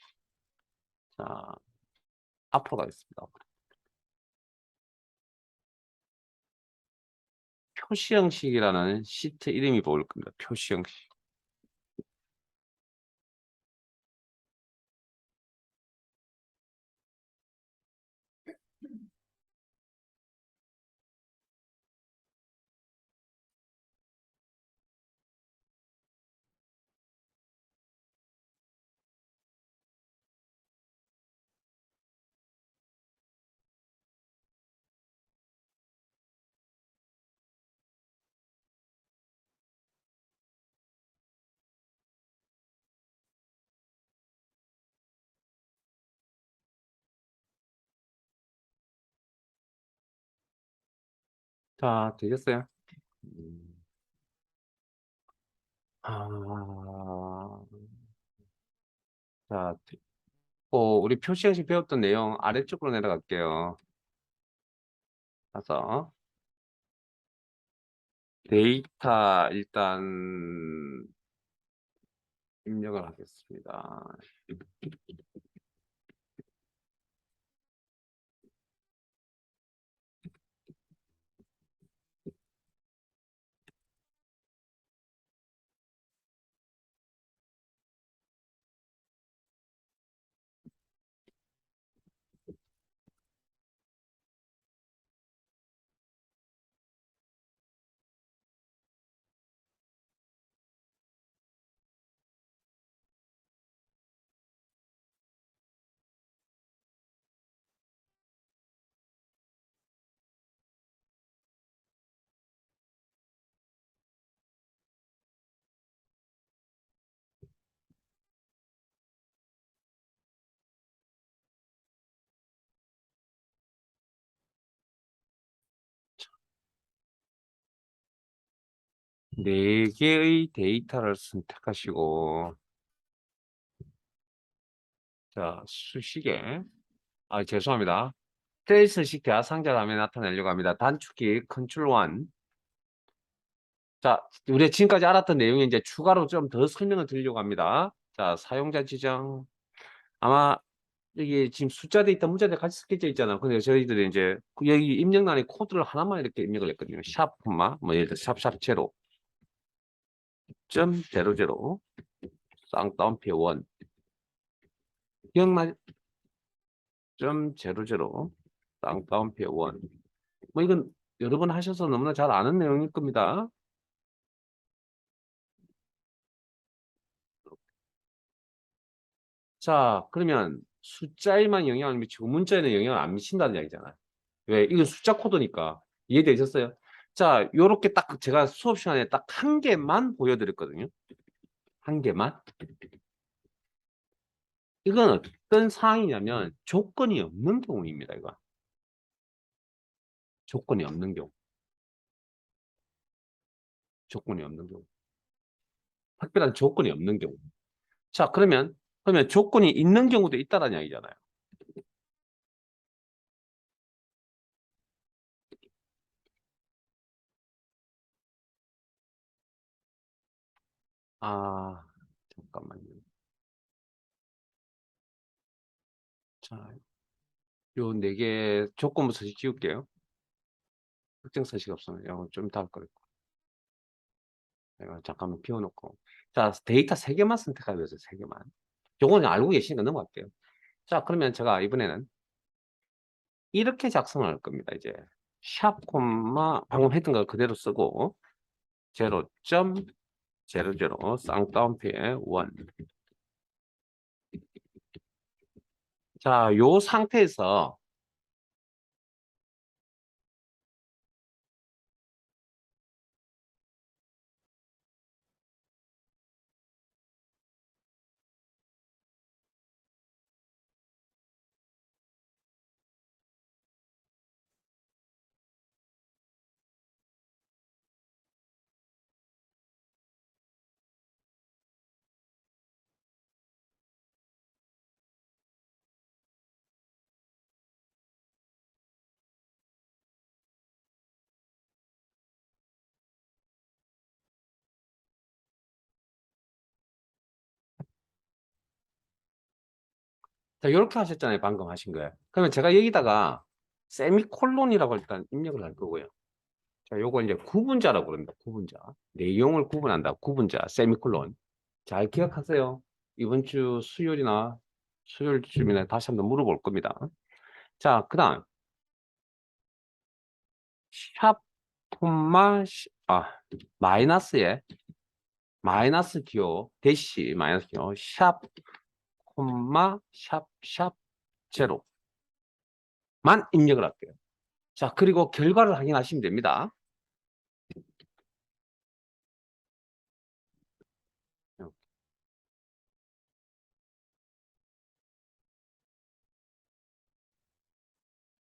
자, 앞으로 가겠습니다. 표시 형식이라는 시트 이름이 보일 겁니다. 표시 형식. 자, 되겠어요? 음, 아, 자, 우리 표시 형식 배웠던 내용 아래쪽으로 내려갈게요. 가서 데이터 일단 입력을 하겠습니다. 4개의 데이터를 선택하시고, 자, 수식에, 죄송합니다. 트레이스식 대화 상자 화면에 나타내려고 합니다. 단축키 컨트롤 1. 자, 우리가 지금까지 알았던 내용이 이제 추가로 좀 더 설명을 드리려고 합니다. 자, 사용자 지정. 아마 여기 지금 숫자 데이터, 문자 데이터 같이 섞여져 있잖아요. 근데 저희들이 이제 여기 입력란에 코드를 하나만 이렇게 입력을 했거든요. 샵, 뭐 예를 들어 샵 제로, 점 제로 제로, 쌍따옴표 원, 기억나? 점 제로 제로, 쌍따옴표 원. 뭐 이건 여러 번 하셔서 너무나 잘 아는 내용일 겁니다. 자, 그러면 숫자에만 영향을 미치고 문자에는 영향을 안 미친다는 이야기잖아요. 왜? 이건 숫자 코드니까. 이해되셨어요? 자, 요렇게 딱 제가 수업 시간에 딱 한 개만 보여드렸거든요. 한 개만. 이건 어떤 상황이냐면 조건이 없는 경우입니다. 이거. 조건이 없는 경우. 조건이 없는 경우. 특별한 조건이 없는 경우. 자, 그러면 조건이 있는 경우도 있다라는 이야기잖아요. 아, 잠깐만요. 자, 요 4개 조건부터 지울게요. 특정 서식 없으면 이거 좀 이따 할 거니까. 내가 잠깐만 비워놓고. 자, 데이터 3개만 선택하면 돼요. 3개만. 요거는 알고 계시니까 넘어갈게요. 자, 그러면 제가 이번에는 이렇게 작성을 할 겁니다. 이제 샵 콤마 방금 했던 거 그대로 쓰고 제로 점 제로 제로 쌍따옴표에 원. 자, 요 상태에서 자, 요렇게 하셨잖아요. 방금 하신 거예요. 그러면 제가 여기다가 세미콜론이라고 일단 입력을 할 거고요. 자, 요거 이제 구분자라고 그럽니다. 구분자. 내용을 구분한다. 구분자, 세미콜론. 잘 기억하세요. 이번 주 수요일이나 수요일쯤이나 다시 한번 물어볼 겁니다. 자, 그 다음. 샵, 콤마, 마이너스에, 마이너스 기호, 대시, 마이너스 기호, 샵, 콤마, 샵, 제로만 입력을 할게요. 자, 그리고 결과를 확인하시면 됩니다.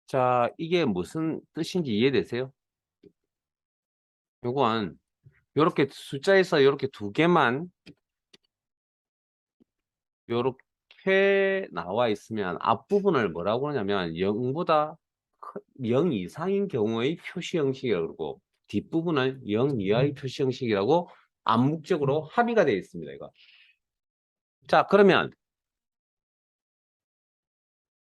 자, 이게 무슨 뜻인지 이해되세요? 요건 요렇게 숫자에서 요렇게 2개만 요렇게 나와 있으면 앞부분을 뭐라고 하냐면 0보다 0 이상인 경우의 표시 형식이라고 그러고 뒷부분을 0 이하의 표시 형식이라고 암묵적으로 합의가 되어 있습니다. 이거. 자, 그러면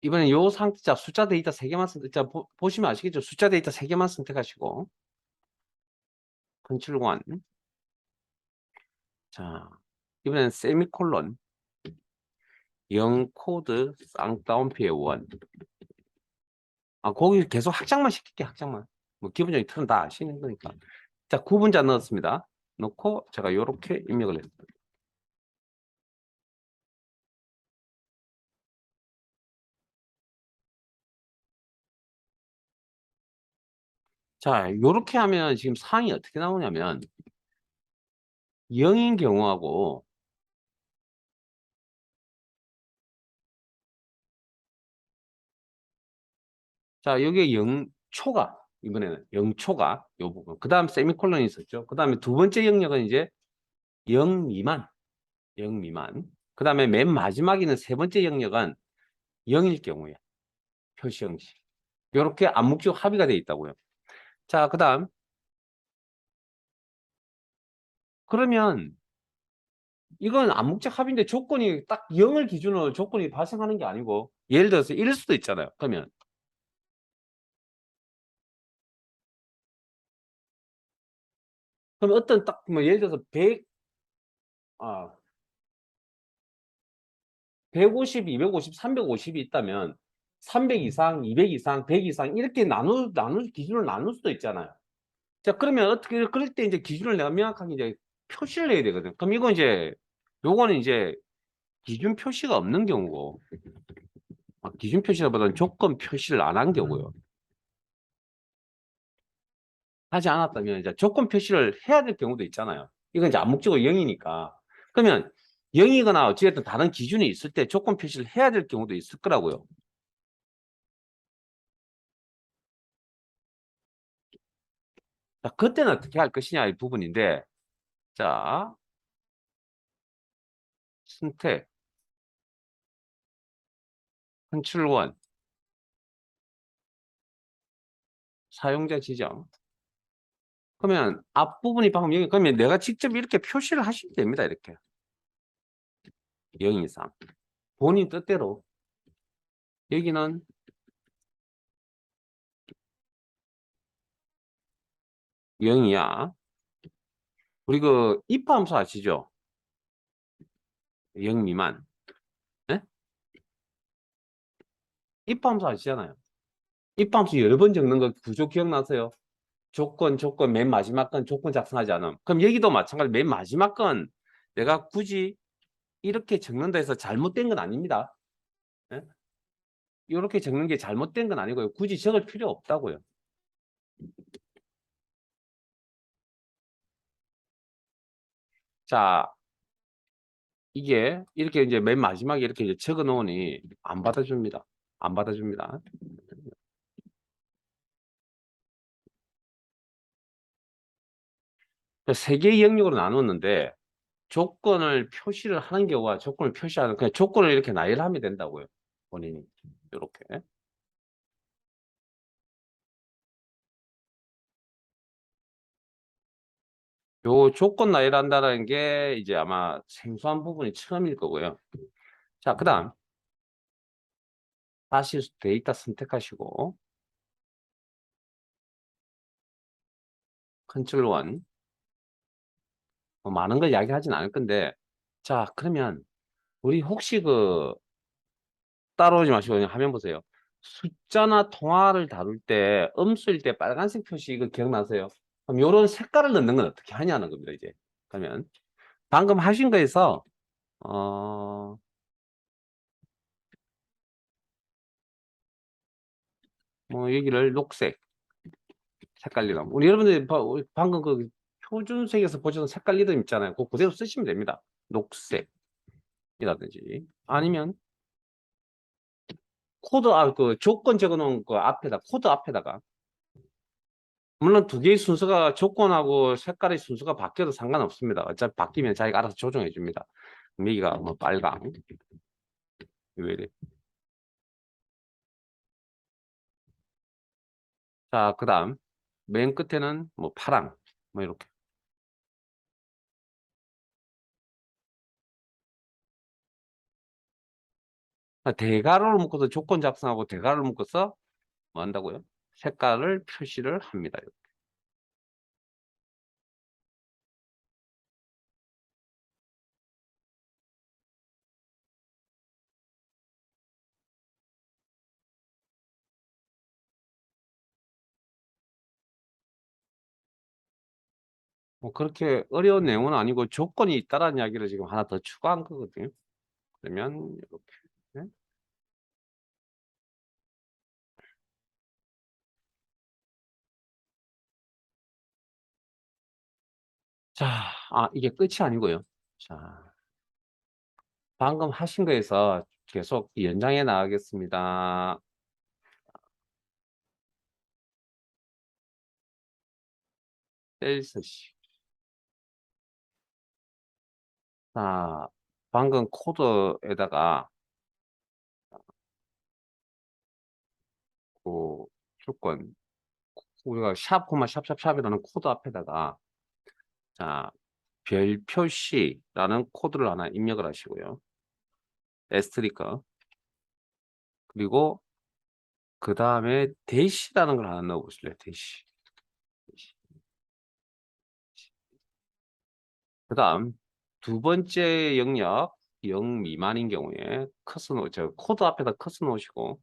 이번에 요 상태, 자, 숫자 데이터 3개만 선택, 자, 보시면 아시겠죠? 숫자 데이터 3개만 선택하시고 컨트롤 1. 자, 이번엔 세미콜론 0 코드 쌍따옴표의 1. 거기 계속 확장만 시킬게, 확장만. 뭐 기본적인 틀은 다 아시는 거니까. 자, 구분자 넣었습니다. 넣고 제가 요렇게 입력을 했습니다. 자, 요렇게 하면 지금 상이 어떻게 나오냐면 0인 경우하고 자, 여기에 0초가 이번에는 0초가 요 부분. 그 다음 세미콜론이 있었죠. 그 다음에 두 번째 영역은 이제 0 미만. 0 미만. 그 다음에 맨 마지막에 있는 세 번째 영역은 0일 경우에 표시 형식. 이렇게 암묵적 합의가 되어 있다고요. 자, 그 다음. 그러면 이건 암묵적 합의인데 조건이 딱 0을 기준으로 조건이 발생하는 게 아니고 예를 들어서 이럴 수도 있잖아요. 그럼 어떤 딱 뭐 예를 들어서 100, 아, 150, 250, 350이 있다면 300 이상, 200 이상, 100 이상 이렇게 나눌 기준을 나눌 수도 있잖아요. 자, 그러면 어떻게 그럴 때 이제 기준을 내가 명확하게 이제 표시를 해야 되거든. 그럼 이건 이제 요거는 이제 기준 표시가 없는 경우고 기준 표시보다는 조건 표시를 안 한 경우요. 하지 않았다면 이제 조건 표시를 해야 될 경우도 있잖아요. 이건 이제 암묵적으로 0이니까. 그러면 0이거나 어찌됐든 다른 기준이 있을 때 조건 표시를 해야 될 경우도 있을 거라고요. 자, 그때는 어떻게 할 것이냐 이 부분인데, 자, 선택, 컨트롤 1, 사용자 지정. 그러면 앞부분이 방금 여기, 그러면 내가 직접 이렇게 표시를 하시면 됩니다. 이렇게. 0 이상. 본인 뜻대로. 여기는 0이야. 우리 그 if 함수 아시죠? 0 미만. 네? if 함수 아시잖아요. if 함수 여러 번 적는 거 구조 기억나세요? 조건, 맨 마지막 건 조건 작성하지 않음. 그럼 여기도 마찬가지로 맨 마지막 건 내가 굳이 이렇게 적는다 해서 잘못된 건 아닙니다. 네? 이렇게 적는 게 잘못된 건 아니고요. 굳이 적을 필요 없다고요. 자, 이게 이렇게 이제 맨 마지막에 이렇게 이제 적어 놓으니 안 받아줍니다. 안 받아줍니다. 세 개의 영역으로 나눴는데 조건을 표시를 하는 경우와 조건을 표시하는 그냥 조건을 이렇게 나열하면 된다고요. 본인이 이렇게. 요 조건 나열한다는 게 이제 아마 생소한 부분이 처음일 거고요. 자, 그다음 다시 데이터 선택하시고 컨트롤 1 많은 걸 이야기하진 않을 건데 자, 그러면 우리 혹시 그 따라오지 마시고 그냥 화면 보세요. 숫자나 통화를 다룰 때 음수일 때 빨간색 표시 이거 기억나세요? 그럼 요런 색깔을 넣는 건 어떻게 하냐는 겁니다, 이제. 그러면 방금 하신 거에서 어, 뭐 여기를 녹색 색깔 리듬. 우리 여러분들이 우리 방금 그 표준색에서 보시던 색깔 리듬 있잖아요. 그거 그대로 쓰시면 됩니다. 녹색이라든지 아니면 코드 그 조건 적어 놓은 거 앞에다 코드 앞에다가 물론 두 개의 순서가 조건하고 색깔의 순서가 바뀌어도 상관없습니다. 어차피 바뀌면 자기가 알아서 조정해 줍니다. 여기가 뭐 빨강 왜 이래. 자, 그다음 맨 끝에는 뭐 파랑 뭐 이렇게 대괄호를 묶어서 조건 작성하고 대괄호를 묶어서 뭐 한다고요? 색깔을 표시를 합니다. 뭐 그렇게 어려운 내용은 아니고 조건이 있다라는 이야기를 지금 하나 더 추가한 거거든요. 그러면 이렇게. 네? 자, 이게 끝이 아니고요. 자, 방금 하신 거에서 계속 연장해 나가겠습니다. 셀스시. 자, 방금 코드에다가 그 조건 우리가 샵 코마 샵샵샵이라는 코드 앞에다가 자, 별 표시라는 코드를 하나 입력을 하시고요. 에스트리커. 그리고 그 다음에 대시라는 걸 하나 넣어 보실래요? 대시. 그 다음 두 번째 영역 0 미만인 경우에 저 코드 앞에다 커서 놓으시고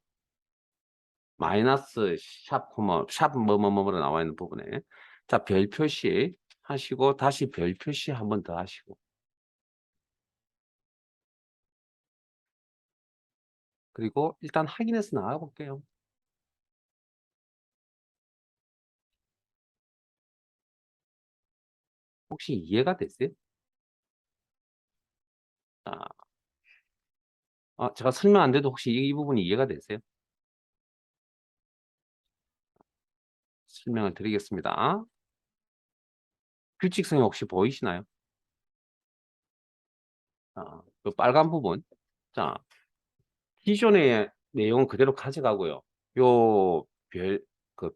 마이너스 샵 코마 샵 뭐뭐뭐로 나와 있는 부분에 자, 별 표시 하시고 다시 별 표시 한 번 더 하시고 그리고 일단 확인해서 나가 볼게요. 혹시 이해가 됐어요? 아, 제가 설명 안 돼도 혹시 이 부분이 이해가 되세요? 설명을 드리겠습니다. 규칙성이 혹시 보이시나요? 그 빨간 부분. 자, 기존의 내용은 그대로 가져가고요. 요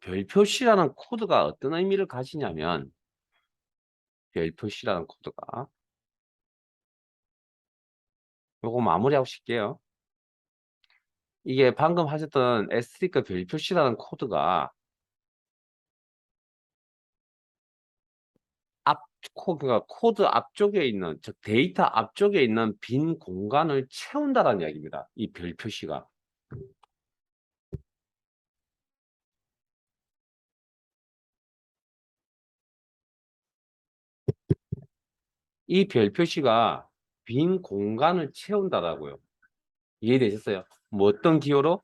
별 표시라는 코드가 어떤 의미를 가지냐면, 별 표시라는 코드가, 요거 마무리하고 싶게요. 이게 방금 하셨던 에스트리크 별 표시라는 코드가 그러니까 코드 앞쪽에 있는, 즉 데이터 앞쪽에 있는 빈 공간을 채운다는 이야기입니다. 이 별 표시가. 이 별 표시가 빈 공간을 채운다라고요. 이해되셨어요? 뭐 어떤 기호로?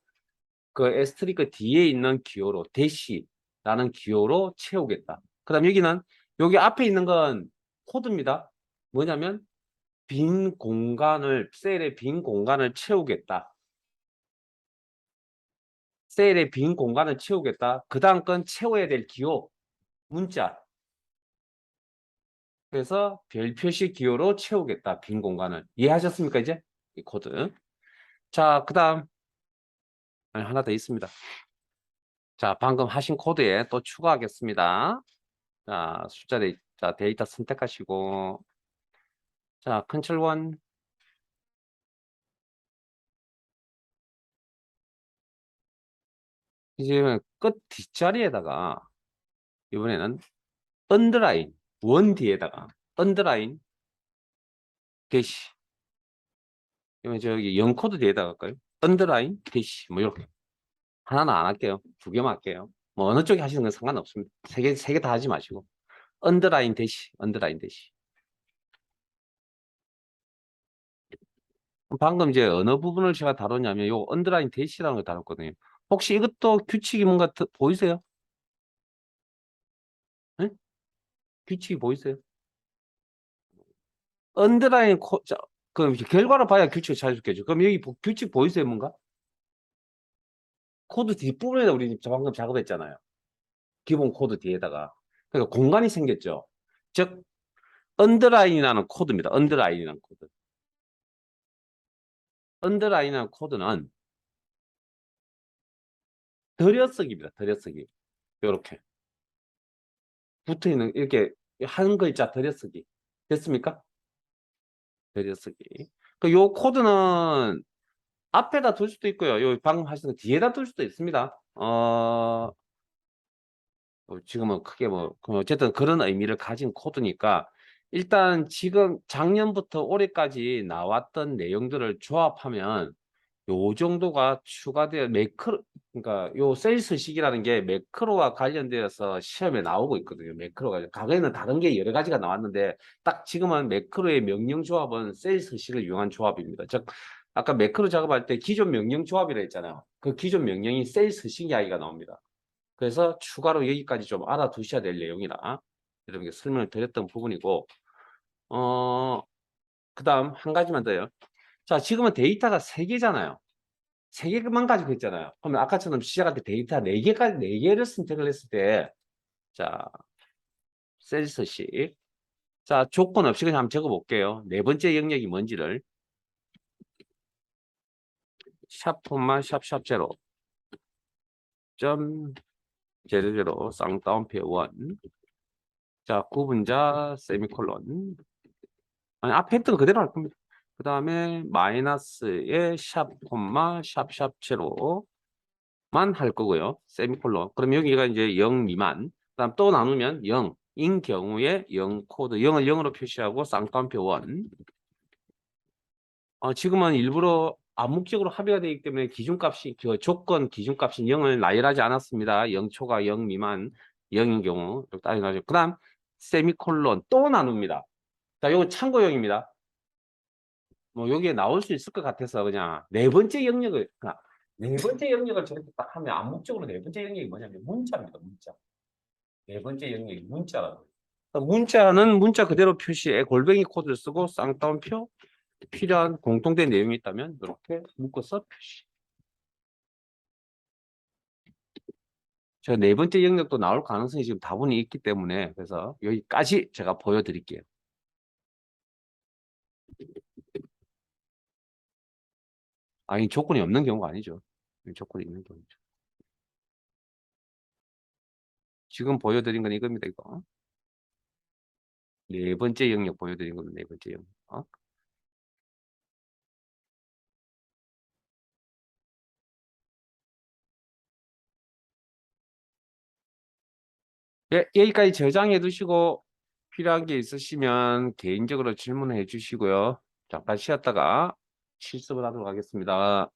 그 에스트리크 뒤에 있는 기호로 대시라는 기호로 채우겠다. 그 다음 여기는 여기 앞에 있는 건 코드입니다. 뭐냐면 빈 공간을 셀의 빈 공간을 채우겠다. 셀의 빈 공간을 채우겠다. 그 다음 건 채워야 될 기호 문자. 그래서 별 표시 기호로 채우겠다. 빈 공간을. 이해하셨습니까 이제? 이 코드. 자, 그 다음 하나 더 있습니다. 자, 방금 하신 코드에 또 추가하겠습니다. 자, 자, 데이터 선택하시고, 자, 컨트롤 1. 이제 끝 뒷자리에다가, 이번에는 언더라인, 원 뒤에다가, 언더라인, 대시. 이번 저기 0코드 뒤에다가 할까요? 언더라인, 대시. 뭐, 이렇게. 하나는 안 할게요. 두 개만 할게요. 뭐, 어느 쪽에 하시는 건 상관없습니다. 세 개 다 하지 마시고. 언더라인 대시, 언더라인 대시. 방금 이제 어느 부분을 제가 다뤘냐면 요 언더라인 대시라는 걸 다뤘거든요. 혹시 이것도 규칙이 뭔가 보이세요? 네? 규칙이 보이세요? 언더라인 자, 그럼 결과를 봐야 규칙을 찾을 수 있겠죠. 그럼 여기 규칙 보이세요, 뭔가? 코드 뒷부분에다 우리 방금 작업했잖아요. 기본 코드 뒤에다가. 그러니까 공간이 생겼죠. 즉, 언더라인이라는 코드입니다. 언더라인이라는 코드. 언더라인이라는 코드는 들여쓰기입니다. 들여쓰기. 이렇게 붙어 있는 이렇게 한 글자 들여쓰기. 됐습니까? 들여쓰기. 요 코드는 앞에다 둘 수도 있고요. 요 방금 하신 거 뒤에다 둘 수도 있습니다. 지금은 크게 어쨌든 그런 의미를 가진 코드니까 일단 지금 작년부터 올해까지 나왔던 내용들을 조합하면 요 정도가 추가되어 그러니까 요 셀스식이라는 게 매크로와 관련되어서 시험에 나오고 있거든요. 매크로가 과거에는 다른 게 여러 가지가 나왔는데 딱 지금은 매크로의 명령 조합은 셀스식을 이용한 조합입니다. 즉 아까 매크로 작업할 때 기존 명령 조합이라 했잖아요. 그 기존 명령이 셀스식 이야기가 나옵니다. 그래서 추가로 여기까지 좀 알아두셔야 될 내용이라 여러분께 설명을 드렸던 부분이고 그다음 한 가지만 더요. 자, 지금은 데이터가 3개잖아요. 3개만 가지고 있잖아요. 그러면 아까처럼 시작할 때 데이터 4개를 선택을 했을 때, 자, 셀스식. 자, 조건 없이 그냥 한번 적어볼게요. 네 번째 영역이 뭔지를. 샵 샵샵 제로. 점 제로 쌍따옴표 원. 자, 구분자 세미콜론. 아니, 앞에 했던 거 그대로 할 겁니다. 그 다음에 마이너스에 샵 제로만 할 거고요. 세미콜론. 그럼 여기가 이제 0 미만. 그 다음 또 나누면 0인 경우에 0 코드 0을 0으로 표시하고 쌍따옴표 원. 지금은 일부러 암묵적으로 합의가 되기 때문에 기준값이 그 조건 기준값이 0을 나열하지 않았습니다. 0초가 0 미만 0인 경우 따로 나죠. 그다음 세미콜론 또 나눕니다. 자, 이건 참고용입니다. 뭐 여기에 나올 수 있을 것 같아서 그냥 네 번째 영역을 네 번째 영역을 저렇게 딱 하면 암묵적으로 네 번째 영역이 뭐냐면 문자입니다. 문자. 네 번째 영역이 문자라고. 문자는 문자 그대로 표시에 골뱅이 코드를 쓰고 쌍따옴표 필요한 공통된 내용이 있다면 이렇게 묶어서 표시. 제가 네 번째 영역도 나올 가능성이 지금 다분히 있기 때문에 그래서 여기까지 제가 보여드릴게요. 아니 조건이 없는 경우가 아니죠. 조건이 있는 경우죠. 지금 보여드린 건 이겁니다. 이거. 네 번째 영역 보여드린 건 네 번째 영역. 예, 여기까지 저장해 두시고 필요한 게 있으시면 개인적으로 질문해 주시고요. 잠깐 쉬었다가 실습을 하도록 하겠습니다.